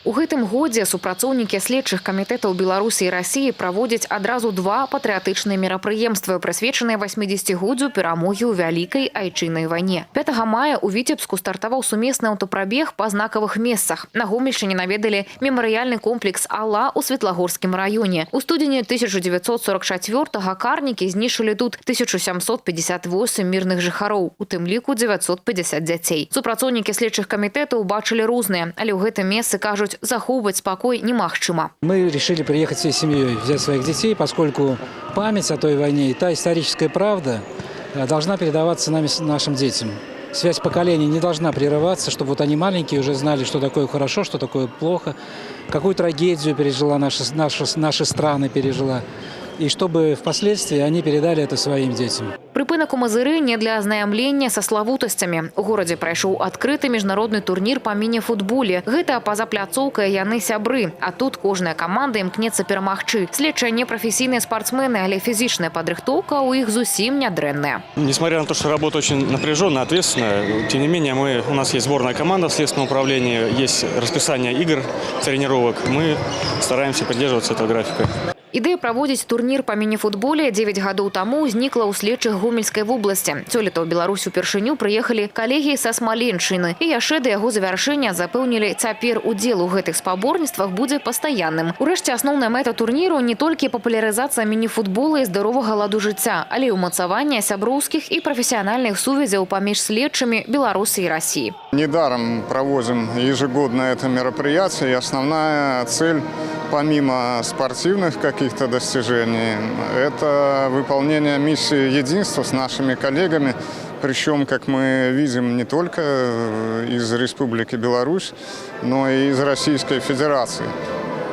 У гэтым годзе супрацоўнікі следчых камітэтаў Беларусі і Расіі праводзяць адразу два патрыятычныя мерапрыемствы, прысвечаныя 80-годдзю перамогі ў вялікай айчыннай вайне. 5 мая у Віцебску стартаваў сумесны аўтапрабег па знакавых месцах. На Гомельшчыне наведалі мемарыяльны комплекс «Алла» у Светлагорскім раёне. У студзені 1944-го карнікі знішчылі тут 1758 мірных жыхароў, у тым ліку 950 дзяцей. Супрацоўнікі следчых камітэтаў бачылі розныя, але ў гэтым месцы кажуць, захоўваць спакой немагчыма. Мы решили приехать всей семьей, взять своих детей, поскольку память о той войне и та историческая правда должна передаваться нашим детям. Связь поколений не должна прерываться, чтобы вот они маленькие уже знали, что такое хорошо, что такое плохо, какую трагедию пережила наши страны пережила. И чтобы впоследствии они передали это своим детям. Прыпынак у Мазыры не для азнаямлення са славутасцямі. У горадзе прайшоў адкрыты міжнародны турнір па міні-футболе. Гэта па-за пляцоўкай яны сябры. А тут кожная каманда імкнецца перамагчы. Следчыя непрафесійныя спортсмены, але фізічная падрыхтоўка у іх зусім нядрэнная. Несмотря на то, что работа очень напряженная, ответственная, тем не менее у нас есть сборная команда в Следственном управлении, есть расписание игр, тренировок. Мы стараемся придерживаться этого графика. Ідэя праводзіць турнір па міні-футболе 9 гадоў таму ўзнікла ў следчых Гомельскай вобласці. Сёлета ў Беларусь упершыню прыехалі калегі са Смаленшчыны. І яшчэ да яго завяршэння запэўнілі, цяпер удзел у гэтых спаборніцтвах будзе пастаянным. Урэшце, асноўная мэта турніру не толькі папулярызацыя міні-футбола і здаровага ладу жыцця, але і ўмацаванне сяброўскіх і прафесіянальных сувязяў паміж следчымі Беларусі і Расіі. Недаром проводим ежегодно это мероприятие. И основная цель, помимо спортивных каких-то достижений, это выполнение миссии единства с нашими коллегами. Причем, как мы видим, не только из Республики Беларусь, но и из Российской Федерации.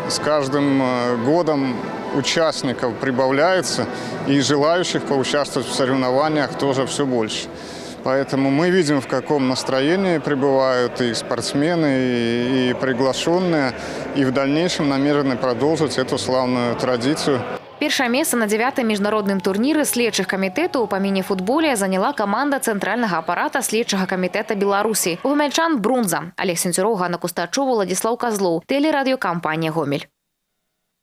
С каждым годом участников прибавляется, и желающих поучаствовать в соревнованиях тоже все больше. Поэтому мы видим, в каком настроении пребывают и спортсмены, и приглашенные, и в дальнейшем намерены продолжить эту славную традицию. Першае месца на 9-м міжнародным турніры следчых камітэтаў па міні-футболе заняла каманда цэнтральнага апарата следчага камітэта Беларусі. Гомельчан бронза. Олег Сенцюроў, Ганна Кустачова, Владислав Козлов. Телерадиокомпания «Гомель».